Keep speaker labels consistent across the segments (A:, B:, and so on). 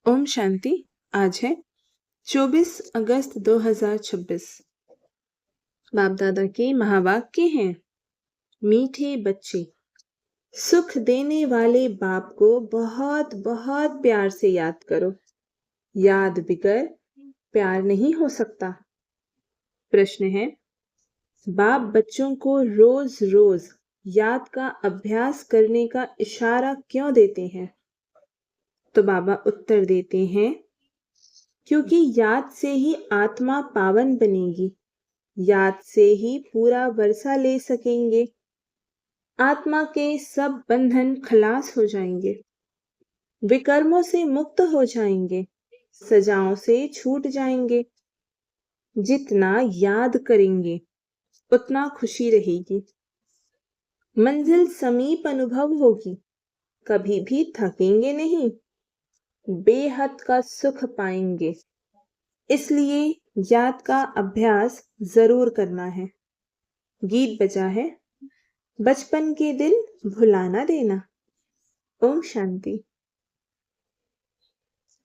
A: ओम शांति। आज है 24 अगस्त 2026। बाप दादा के महावाक्य हैं। मीठे बच्चे, सुख देने वाले बाप को बहुत बहुत प्यार से याद करो। याद बिगर प्यार नहीं हो सकता। प्रश्न है, बाप बच्चों को रोज रोज याद का अभ्यास करने का इशारा क्यों देते हैं? तो बाबा उत्तर देते हैं, क्योंकि याद से ही आत्मा पावन बनेगी। याद से ही पूरा वर्षा ले सकेंगे। आत्मा के सब बंधन खलास हो जाएंगे। विकर्मों से मुक्त हो जाएंगे। सजाओं से छूट जाएंगे। जितना याद करेंगे उतना खुशी रहेगी। मंजिल समीप अनुभव होगी। कभी भी थकेंगे नहीं। बेहद का सुख पाएंगे। इसलिए याद का अभ्यास जरूर करना है। गीत बजा है, बचपन के दिल भुला ना देना। ओम शांति।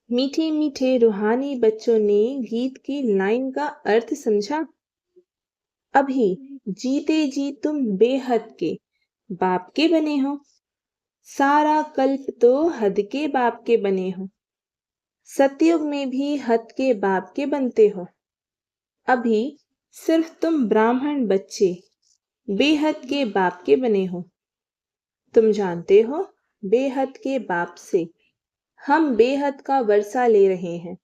A: मीठे मीठे रूहानी बच्चों ने गीत की लाइन का अर्थ समझा। अभी जीते जी तुम बेहद के बाप के बने हो। सारा कल्प तो हद के बाप के बने हो। सतयुग में भी हद के बाप के बनते हो। अभी सिर्फ तुम ब्राह्मण बच्चे बेहद के बाप के बने हो। तुम जानते हो, बेहद के बाप से हम बेहद का वर्षा ले रहे हैं।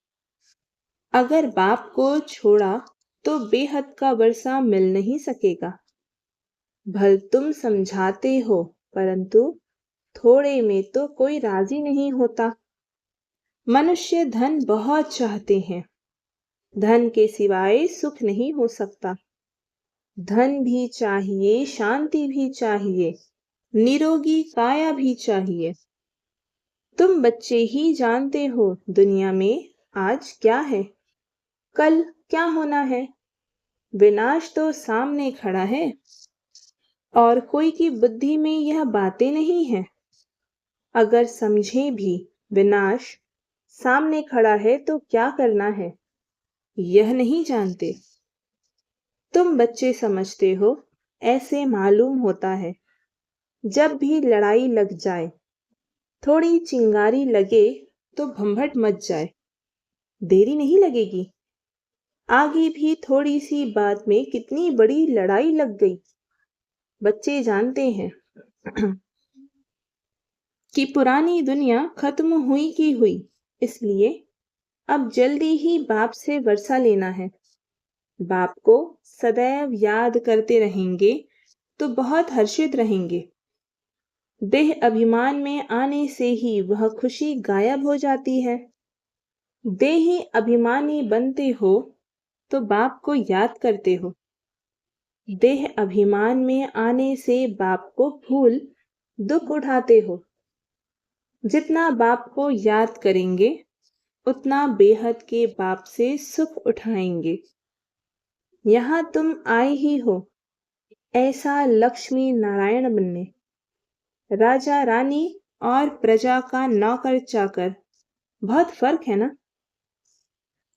A: अगर बाप को छोड़ा तो बेहद का वर्षा मिल नहीं सकेगा। भल तुम समझाते हो, परंतु थोड़े में तो कोई राजी नहीं होता। मनुष्य धन बहुत चाहते हैं। धन के सिवाय सुख नहीं हो सकता। धन भी चाहिए, शांति भी चाहिए, निरोगी काया भी चाहिए। तुम बच्चे ही जानते हो दुनिया में आज क्या है, कल क्या होना है। विनाश तो सामने खड़ा है और कोई की बुद्धि में यह बातें नहीं है। अगर समझे भी विनाश सामने खड़ा है तो क्या करना है, यह नहीं जानते। तुम बच्चे समझते हो, ऐसे मालूम होता है। जब भी लड़ाई लग जाए, थोड़ी चिंगारी लगे तो भंभट मच जाए, देरी नहीं लगेगी। आगे भी थोड़ी सी बात में कितनी बड़ी लड़ाई लग गई। बच्चे जानते हैं कि पुरानी दुनिया खत्म हुई की हुई, इसलिए अब जल्दी ही बाप से वर्षा लेना है। बाप को सदैव याद करते रहेंगे तो बहुत हर्षित रहेंगे। देह अभिमान में आने से ही वह खुशी गायब हो जाती है। देही अभिमानी बनते हो तो बाप को याद करते हो। देह अभिमान में आने से बाप को भूल दुख उठाते हो। जितना बाप को याद करेंगे उतना बेहद के बाप से सुख उठाएंगे। यहाँ तुम आए ही हो ऐसा लक्ष्मी नारायण बनने। राजा रानी और प्रजा का नौकर चाकर, बहुत फर्क है ना।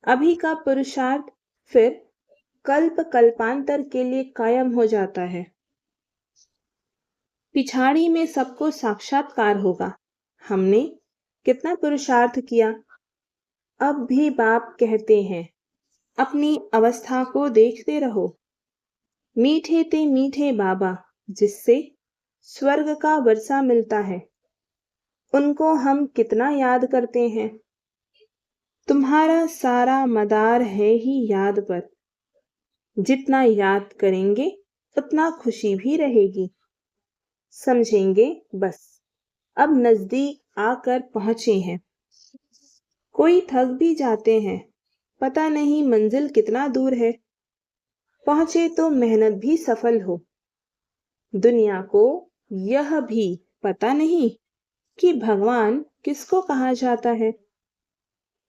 A: अभी का पुरुषार्थ फिर कल्प कल्पांतर के लिए कायम हो जाता है। पिछाड़ी में सबको साक्षात्कार होगा। हमने कितना पुरुषार्थ किया। अब भी बाप कहते हैं, अपनी अवस्था को देखते रहो। मीठे ते मीठे बाबा जिससे स्वर्ग का वर्षा मिलता है, उनको हम कितना याद करते हैं। तुम्हारा सारा मदार है ही याद पर। जितना याद करेंगे उतना खुशी भी रहेगी। समझेंगे बस अब नजदीक आकर पहुंचे हैं। कोई थक भी जाते हैं, पता नहीं मंजिल कितना दूर है। पहुंचे तो मेहनत भी सफल हो। दुनिया को यह भी पता नहीं कि भगवान किसको कहा जाता है।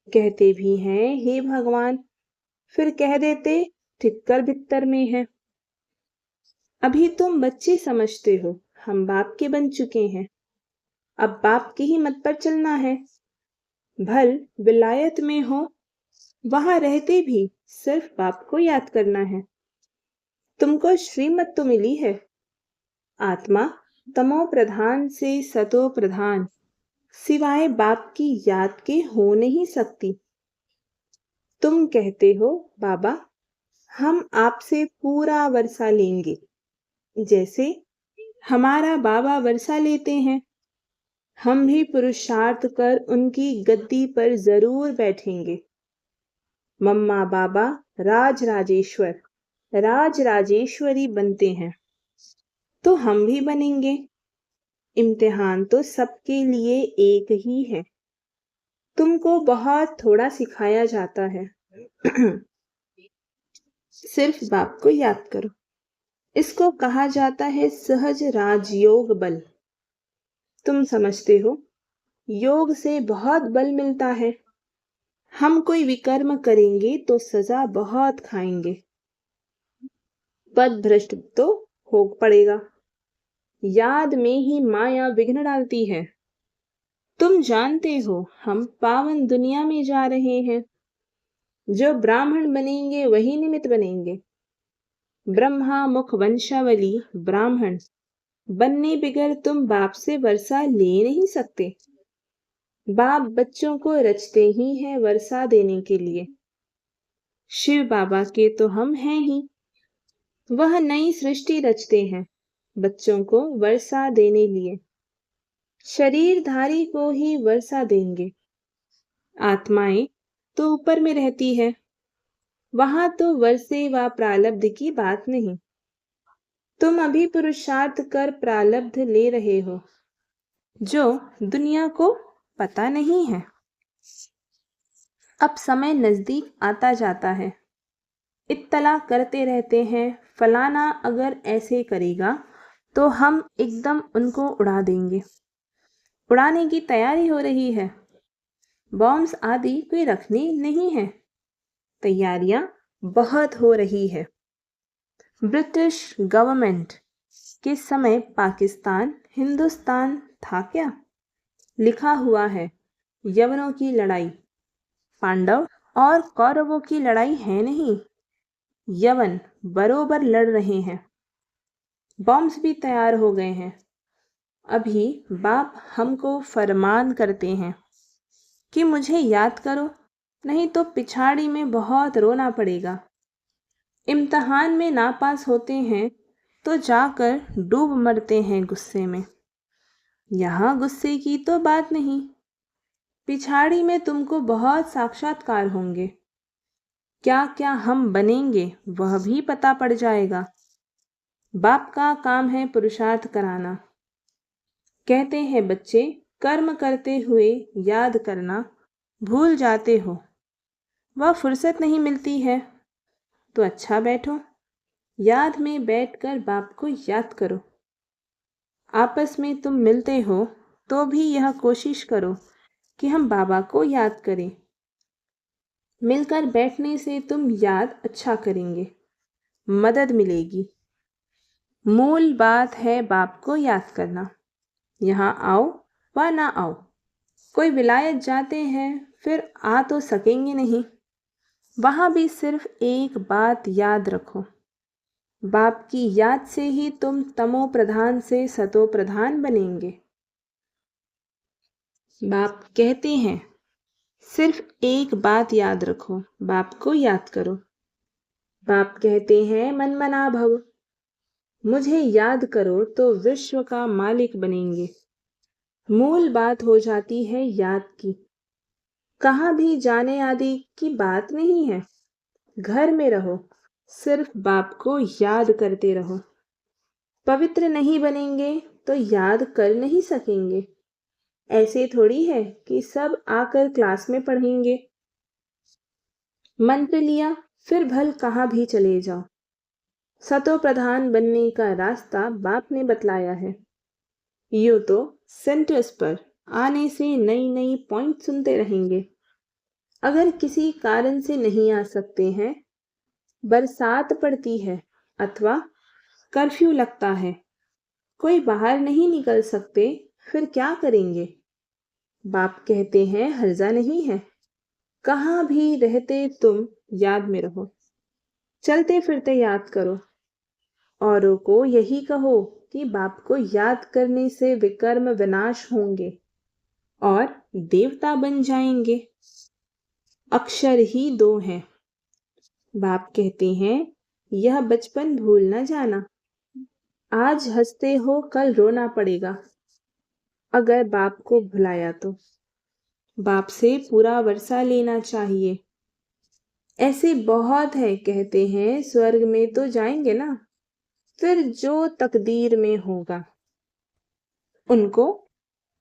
A: कहते भी हैं हे भगवान, फिर कह देते ठिक्कर भित्तर में है। अभी तुम बच्चे समझते हो, हम बाप के बन चुके हैं। अब बाप की ही मत पर चलना है। भल विलायत में हो, वहां रहते भी सिर्फ बाप को याद करना है। तुमको श्रीमत तो मिली है। आत्मा तमो प्रधान से सतो प्रधान सिवाय बाप की याद के हो नहीं सकती। तुम कहते हो बाबा हम आपसे पूरा वर्षा लेंगे, जैसे हमारा बाबा वर्षा लेते हैं। हम भी पुरुषार्थ कर उनकी गद्दी पर जरूर बैठेंगे। मम्मा बाबा राज राजेश्वर राज राजेश्वरी बनते हैं, तो हम भी बनेंगे। इम्तिहान तो सबके लिए एक ही है। तुमको बहुत थोड़ा सिखाया जाता है। सिर्फ बाप को याद करो। इसको कहा जाता है सहज राजयोग बल। तुम समझते हो योग से बहुत बल मिलता है। हम कोई विकर्म करेंगे तो सजा बहुत खाएंगे। पद भ्रष्ट तो हो पड़ेगा। याद में ही माया विघ्न डालती है। तुम जानते हो हम पावन दुनिया में जा रहे हैं। जो ब्राह्मण बनेंगे वही निमित्त बनेंगे। ब्रह्मा मुख वंशावली ब्राह्मण बनने बगैर तुम बाप से वर्षा ले नहीं सकते। बाप बच्चों को रचते ही हैं वर्षा देने के लिए। शिव बाबा के तो हम हैं ही। वह नई सृष्टि रचते हैं बच्चों को वर्षा देने लिए। शरीरधारी को ही वर्षा देंगे। आत्माएं तो ऊपर में रहती है, वहां तो वर्षे व प्रालब्ध की बात नहीं। तुम अभी पुरुषार्थ कर प्रालब्ध ले रहे हो, जो दुनिया को पता नहीं है। अब समय नजदीक आता जाता है। इत्तला करते रहते हैं फलाना अगर ऐसे करेगा तो हम एकदम उनको उड़ा देंगे। उड़ाने की तैयारी हो रही है। बॉम्ब्स आदि कोई रखनी नहीं है। तैयारियां बहुत हो रही है। ब्रिटिश गवर्नमेंट के समय पाकिस्तान हिंदुस्तान था क्या? लिखा हुआ है यवनों की लड़ाई। पांडव और कौरवों की लड़ाई है नहीं। यवन बरोबर लड़ रहे हैं। बॉम्ब्स भी तैयार हो गए हैं। अभी बाप हमको फरमान करते हैं कि मुझे याद करो, नहीं तो पिछाड़ी में बहुत रोना पड़ेगा। इम्तिहान में नापास होते हैं तो जाकर डूब मरते हैं गुस्से में। यहाँ गुस्से की तो बात नहीं। पिछाड़ी में तुमको बहुत साक्षात्कार होंगे। क्या क्या हम बनेंगे वह भी पता पड़ जाएगा। बाप का काम है पुरुषार्थ कराना। कहते हैं बच्चे कर्म करते हुए याद करना भूल जाते हो। वह फुर्सत नहीं मिलती है तो अच्छा बैठो, याद में बैठकर बाप को याद करो। आपस में तुम मिलते हो तो भी यह कोशिश करो कि हम बाबा को याद करें। मिलकर बैठने से तुम याद अच्छा करेंगे, मदद मिलेगी। मूल बात है बाप को याद करना। यहाँ आओ व ना आओ। कोई विलायत जाते हैं फिर आ तो सकेंगे नहीं। वहां भी सिर्फ एक बात याद रखो, बाप की याद से ही तुम तमो प्रधान से सतो प्रधान बनेंगे। बाप कहते हैं सिर्फ एक बात याद रखो, बाप को याद करो। बाप कहते हैं मन मना भव, मुझे याद करो तो विश्व का मालिक बनेंगे। मूल बात हो जाती है याद की। कहाँ भी जाने आदि की बात नहीं है। घर में रहो, सिर्फ बाप को याद करते रहो। पवित्र नहीं बनेंगे तो याद कर नहीं सकेंगे। ऐसे थोड़ी है कि सब आकर क्लास में पढ़ेंगे। मंत्र लिया फिर भल कहाँ भी चले जाओ। सतो प्रधान बनने का रास्ता बाप ने बतलाया है। यूं तो सेंटर्स पर आने से नई नई पॉइंट सुनते रहेंगे। अगर किसी कारण से नहीं आ सकते हैं, बरसात पड़ती है अथवा कर्फ्यू लगता है, कोई बाहर नहीं निकल सकते, फिर क्या करेंगे? बाप कहते हैं हर्जा नहीं है, कहाँ भी रहते तुम याद में रहो, चलते फिरते याद करो। औरों को यही कहो कि बाप को याद करने से विकर्म विनाश होंगे और देवता बन जाएंगे। अक्षर ही दो हैं। बाप कहते हैं यह बचपन भूल न जाना, आज हंसते हो कल रोना पड़ेगा अगर बाप को भुलाया तो। बाप से पूरा वर्षा लेना चाहिए। ऐसे बहुत है कहते हैं स्वर्ग में तो जाएंगे ना, फिर जो तकदीर में होगा। उनको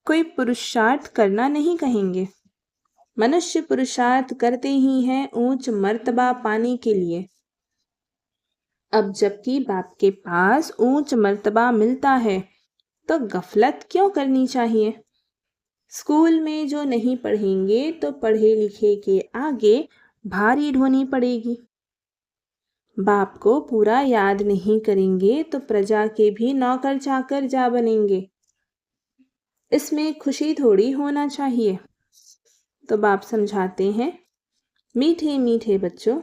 A: कोई पुरुषार्थ करना नहीं कहेंगे। मनुष्य पुरुषार्थ करते ही हैं ऊंच मर्तबा पाने के लिए। अब जबकि बाप के पास ऊंच मर्तबा मिलता है तो गफलत क्यों करनी चाहिए। स्कूल में जो नहीं पढ़ेंगे तो पढ़े लिखे के आगे भारी ढोनी पड़ेगी। बाप को पूरा याद नहीं करेंगे तो प्रजा के भी नौकर चाकर जा बनेंगे। इसमें खुशी थोड़ी होना चाहिए। तो बाप समझाते हैं मीठे मीठे बच्चों,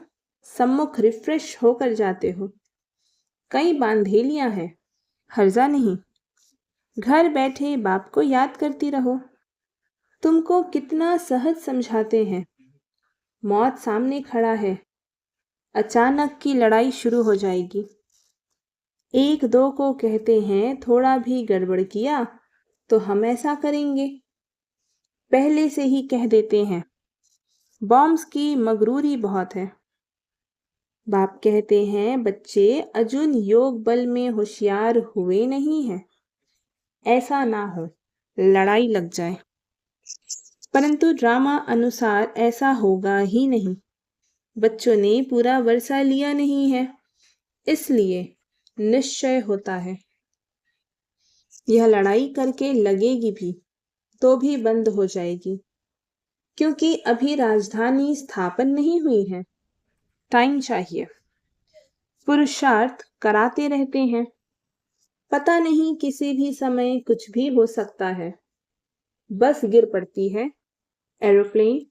A: सम्मुख रिफ्रेश होकर जाते हो, कई बांधेलियां हैं, हर्जा नहीं। घर बैठे बाप को याद करती रहो। तुमको कितना सहज समझाते हैं। मौत सामने खड़ा है, अचानक की लड़ाई शुरू हो जाएगी। एक दो को कहते हैं थोड़ा भी गड़बड़ किया तो हम ऐसा करेंगे, पहले से ही कह देते हैं। बॉम्ब्स की मगरूरी बहुत है। बाप कहते हैं बच्चे अर्जुन योग बल में होशियार हुए नहीं हैं, ऐसा ना हो लड़ाई लग जाए। परंतु ड्रामा अनुसार ऐसा होगा ही नहीं। बच्चों ने पूरा वर्षा लिया नहीं है, इसलिए निश्चय होता है। यह लड़ाई करके लगेगी भी तो भी बंद हो जाएगी, क्योंकि अभी राजधानी स्थापन नहीं हुई है। टाइम चाहिए। पुरुषार्थ कराते रहते हैं। पता नहीं किसी भी समय कुछ भी हो सकता है। बस गिर पड़ती है, एरोप्लेन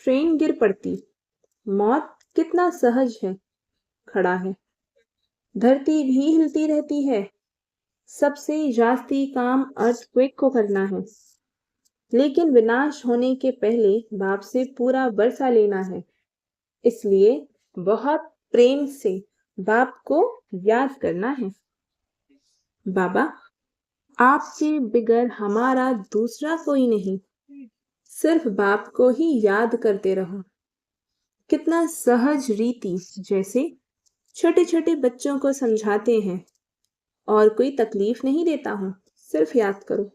A: ट्रेन गिर पड़ती, मौत कितना सहज है, खड़ा है। धरती भी हिलती रहती है। सबसे जास्ती काम अर्थक्वेक को करना है, लेकिन विनाश होने के पहले बाप से पूरा वर्षा लेना है। इसलिए बहुत प्रेम से बाप को याद करना है। बाबा, आपके बिगर हमारा दूसरा कोई नहीं, सिर्फ बाप को ही याद करते रहो। कितना सहज रीति, जैसे छोटे छोटे बच्चों को समझाते हैं। और कोई तकलीफ नहीं देता हूं, सिर्फ याद करो।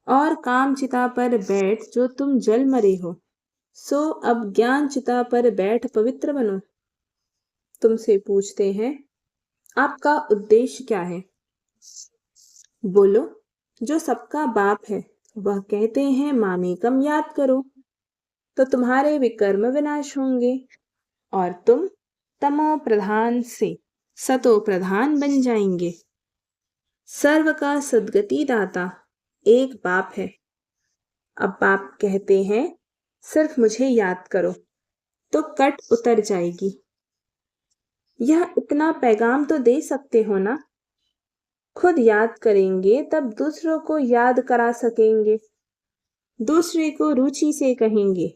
A: और काम चिता पर बैठ जो तुम जल मरे हो, सो अब ज्ञान चिता पर बैठ पवित्र बनो। तुमसे पूछते हैं आपका उद्देश्य क्या है। बोलो जो सबका बाप है वह कहते हैं मामेकम याद करो, तो तुम्हारे विकर्म विनाश होंगे और तुम तमो प्रधान से सतो प्रधान बन जाएंगे। सर्व का सद्गति दाता एक बाप है। अब बाप कहते हैं सिर्फ मुझे याद करो तो कट उतर जाएगी। यह इतना पैगाम तो दे सकते हो ना। खुद याद करेंगे तब दूसरों को याद करा सकेंगे। दूसरे को रुचि से कहेंगे,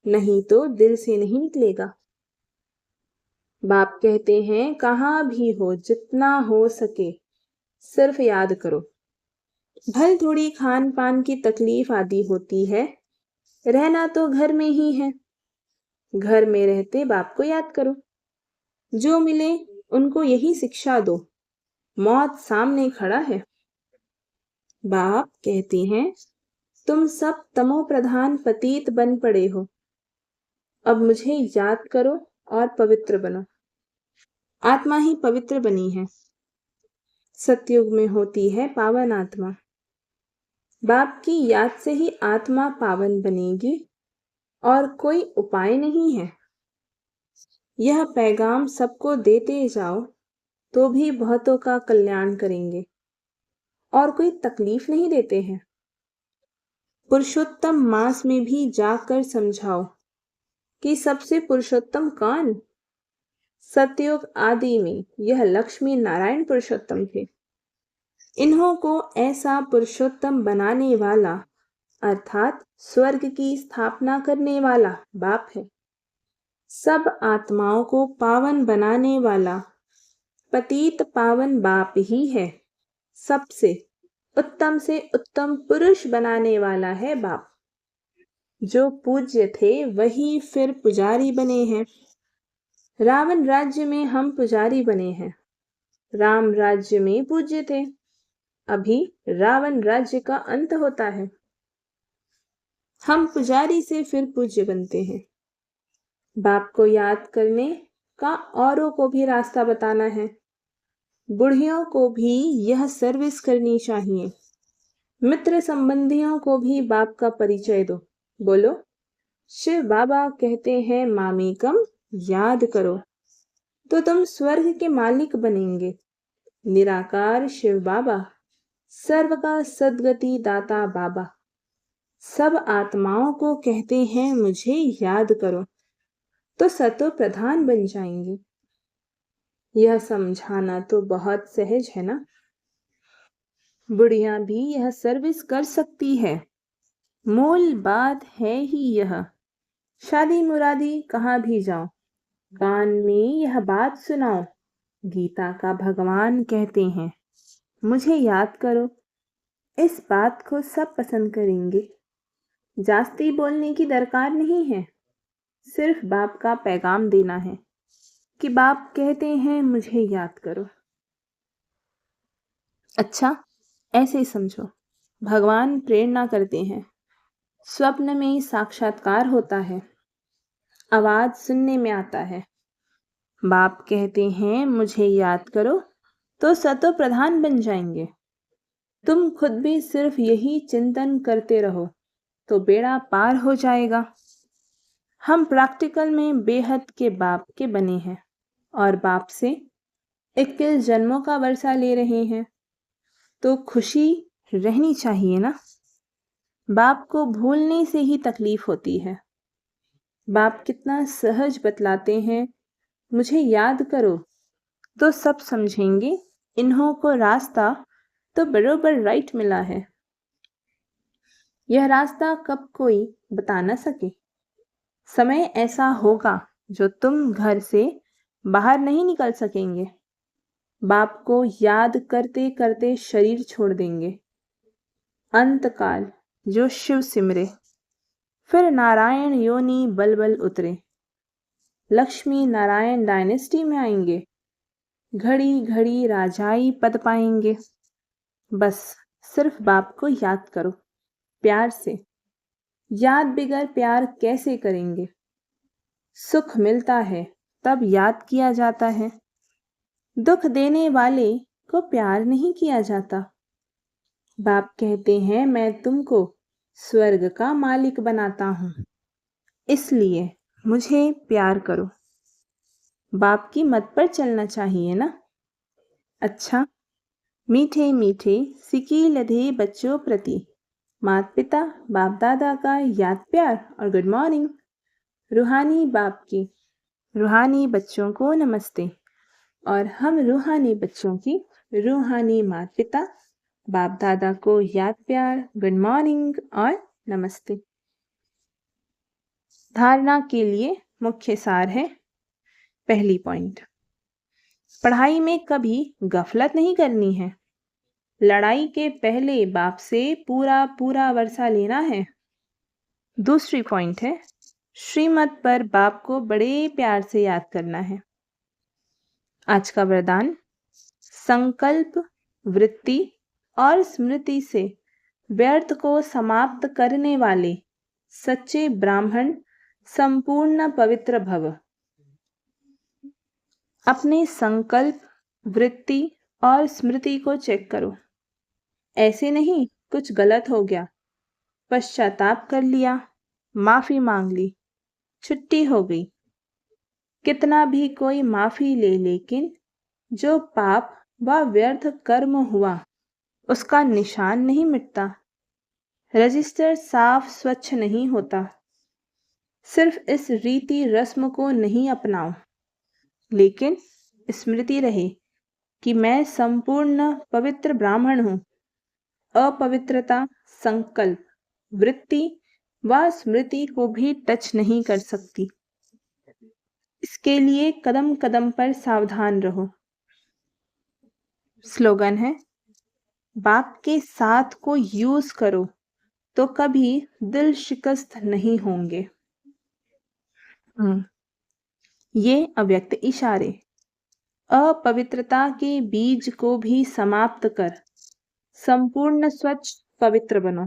A: नहीं तो दिल से नहीं निकलेगा। बाप कहते हैं कहाँ भी हो, जितना हो सके सिर्फ याद करो। भल थोड़ी खान पान की तकलीफ आदि होती है, रहना तो घर में ही है। घर में रहते बाप को याद करो। जो मिले उनको यही शिक्षा दो। मौत सामने खड़ा है। बाप कहते हैं तुम सब तमो प्रधान पतित बन पड़े हो, अब मुझे याद करो और पवित्र बनो। आत्मा ही पवित्र बनी है। सतयुग में होती है पावन आत्मा। बाप की याद से ही आत्मा पावन बनेगी और कोई उपाय नहीं है। यह पैगाम सबको देते जाओ तो भी बहुतों का कल्याण करेंगे और कोई तकलीफ नहीं देते हैं। पुरुषोत्तम मास में भी जाकर समझाओ कि सबसे पुरुषोत्तम कौन। सतयुग आदि में यह लक्ष्मी नारायण पुरुषोत्तम थे। इन्हों को ऐसा पुरुषोत्तम बनाने वाला अर्थात स्वर्ग की स्थापना करने वाला बाप है। सब आत्माओं को पावन बनाने वाला पतित पावन बाप ही है। सबसे उत्तम से उत्तम पुरुष बनाने वाला है बाप। जो पूज्य थे वही फिर पुजारी बने हैं। रावण राज्य में हम पुजारी बने हैं। राम राज्य में पूज्य थे। अभी रावण राज्य का अंत होता है। हम पुजारी से फिर पूज्य बनते हैं। बाप को याद करने का औरों को भी रास्ता बताना है। बुढ़ियों को भी यह सर्विस करनी चाहिए। मित्र संबंधियों को भी बाप का परिचय दो। बोलो, शिव बाबा कहते हैं मामीकम याद करो तो तुम स्वर्ग के मालिक बनेंगे। निराकार शिव बाबा, सर्व का सद्गति दाता बाबा, सब आत्माओं को कहते हैं मुझे याद करो तो सतो प्रधान बन जाएंगे। यह समझाना तो बहुत सहज है ना। बुढ़िया भी यह सर्विस कर सकती है। मूल बात है ही यह। शादी मुरादी कहाँ भी जाओ, कान में यह बात सुनाओ। गीता का भगवान कहते हैं मुझे याद करो। इस बात को सब पसंद करेंगे। जास्ती बोलने की दरकार नहीं है। सिर्फ बाप का पैगाम देना है कि बाप कहते हैं मुझे याद करो। अच्छा, ऐसे समझो, भगवान प्रेरणा करते हैं। स्वप्न में साक्षात्कार होता है। आवाज सुनने में आता है। बाप कहते हैं मुझे याद करो तो सतो प्रधान बन जाएंगे। तुम खुद भी सिर्फ यही चिंतन करते रहो तो बेड़ा पार हो जाएगा। हम प्रैक्टिकल में बेहद के बाप के बने हैं और बाप से 21 जन्मों का वर्षा ले रहे हैं तो खुशी रहनी चाहिए ना। बाप को भूलने से ही तकलीफ होती है। बाप कितना सहज बतलाते हैं मुझे याद करो तो सब समझेंगे। इन्हों को रास्ता तो बरोबर राइट मिला है। यह रास्ता कब कोई बता न सके। समय ऐसा होगा जो तुम घर से बाहर नहीं निकल सकेंगे। बाप को याद करते करते शरीर छोड़ देंगे। अंतकाल जो शिव सिमरे, फिर नारायण योनि बल बल उतरे। लक्ष्मी नारायण डायनेस्टी में आएंगे। घड़ी घड़ी राजाई पद पाएंगे। बस सिर्फ बाप को याद करो प्यार से। याद बिगर प्यार कैसे करेंगे। सुख मिलता है तब याद किया जाता है। दुख देने वाले को प्यार नहीं किया जाता। बाप कहते हैं मैं तुमको स्वर्ग का मालिक बनाता हूं, इसलिए मुझे प्यार करो। बाप की मत पर चलना चाहिए ना। अच्छा, मीठे मीठे सिकी लधे बच्चों प्रति माता पिता बाप दादा का याद प्यार और गुड मॉर्निंग। रूहानी बाप की रूहानी बच्चों को नमस्ते और हम रूहानी बच्चों की रूहानी माता पिता बाप दादा को याद प्यार गुड मॉर्निंग और नमस्ते। धारणा के लिए मुख्य सार है। पहली पॉइंट, पढ़ाई में कभी गफलत नहीं करनी है। लड़ाई के पहले बाप से पूरा पूरा वर्षा लेना है। दूसरी पॉइंट है, श्रीमत पर बाप को बड़े प्यार से याद करना है। आज का वरदान, संकल्प, वृत्ति और स्मृति से व्यर्थ को समाप्त करने वाले सच्चे ब्राह्मण संपूर्ण पवित्र भव। अपने संकल्प, वृत्ति और स्मृति को चेक करो। ऐसे नहीं कुछ गलत हो गया, पश्चाताप कर लिया, माफी मांग ली, छुट्टी हो गई। कितना भी कोई माफी ले, लेकिन जो पाप व व्यर्थ कर्म हुआ उसका निशान नहीं मिटता। रजिस्टर साफ स्वच्छ नहीं होता। सिर्फ इस रीति रस्म को नहीं अपनाओ, लेकिन स्मृति रहे कि मैं संपूर्ण पवित्र ब्राह्मण हूँ। अपवित्रता संकल्प, वृत्ति व स्मृति को भी टच नहीं कर सकती। इसके लिए कदम कदम पर सावधान रहो। स्लोगन है, बाप के साथ को यूज करो तो कभी दिल शिकस्त नहीं होंगे। ये अव्यक्त इशारे। अपवित्रता के बीज को भी समाप्त कर संपूर्ण स्वच्छ पवित्र बनो।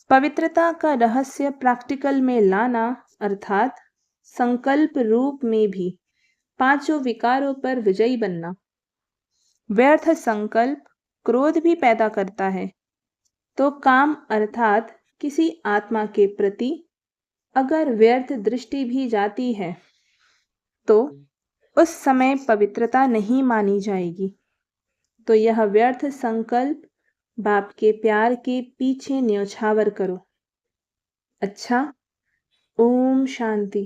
A: पवित्रता का रहस्य प्रैक्टिकल में लाना अर्थात संकल्प रूप में भी पांचों विकारों पर विजयी बनना। व्यर्थ संकल्प क्रोध भी पैदा करता है, तो काम अर्थात किसी आत्मा के प्रति अगर व्यर्थ दृष्टि भी जाती है तो उस समय पवित्रता नहीं मानी जाएगी। तो यह व्यर्थ संकल्प बाप के प्यार के पीछे न्योछावर करो। अच्छा, ओम शांति।